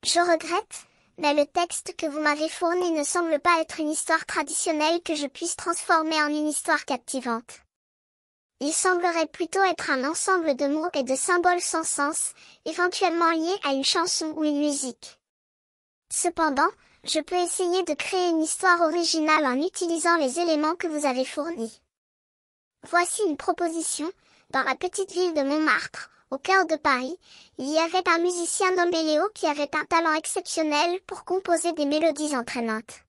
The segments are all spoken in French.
Je regrette, mais le texte que vous m'avez fourni ne semble pas être une histoire traditionnelle que je puisse transformer en une histoire captivante. Il semblerait plutôt être un ensemble de mots et de symboles sans sens, éventuellement liés à une chanson ou une musique. Cependant, je peux essayer de créer une histoire originale en utilisant les éléments que vous avez fournis. Voici une proposition. Dans la petite ville de Montmartre, au cœur de Paris, il y avait un musicien nommé Léo qui avait un talent exceptionnel pour composer des mélodies entraînantes.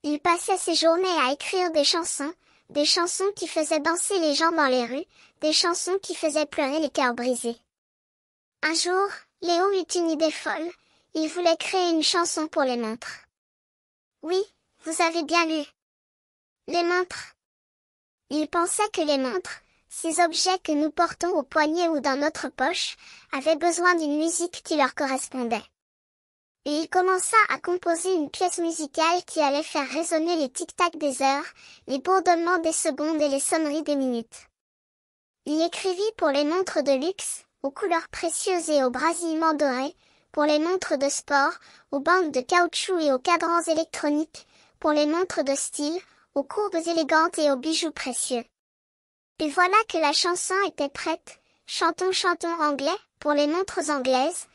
Il passait ses journées à écrire des chansons qui faisaient danser les gens dans les rues, des chansons qui faisaient pleurer les cœurs brisés. Un jour, Léo eut une idée folle. Il voulait créer une chanson pour les montres. Oui, vous avez bien lu. Les montres. Il pensait que les montres, ces objets que nous portons au poignet ou dans notre poche, avaient besoin d'une musique qui leur correspondait. Et il commença à composer une pièce musicale qui allait faire résonner les tic-tac des heures, les bourdonnements des secondes et les sonneries des minutes. Il écrivit pour les montres de luxe, aux couleurs précieuses et aux brasillements dorés, pour les montres de sport, aux bandes de caoutchouc et aux cadrans électroniques, pour les montres de style, aux courbes élégantes et aux bijoux précieux. Et voilà que la chanson était prête. Chantons anglais, pour les montres anglaises,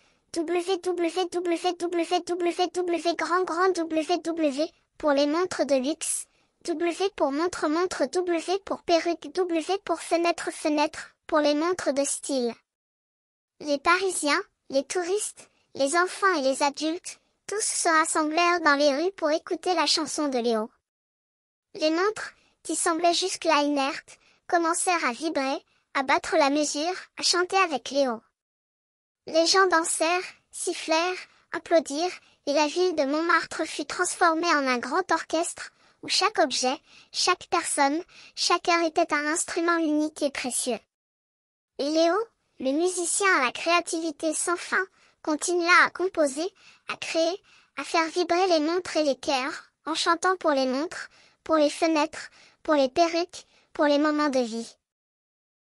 grand WW, pour les montres de luxe, W pour montre W pour perruque W pour fenêtre, pour les montres de style. Les Parisiens, les touristes, les enfants et les adultes, tous se rassemblèrent dans les rues pour écouter la chanson de Léo. Les montres, qui semblaient jusque-là inertes, commencèrent à vibrer, à battre la mesure, à chanter avec Léo. Les gens dansèrent, sifflèrent, applaudirent, et la ville de Montmartre fut transformée en un grand orchestre, où chaque objet, chaque personne, chaque heure était un instrument unique et précieux. Et Léo, le musicien à la créativité sans fin, continua à composer, à créer, à faire vibrer les montres et les cœurs, en chantant pour les montres, pour les fenêtres, pour les perruques, pour les moments de vie.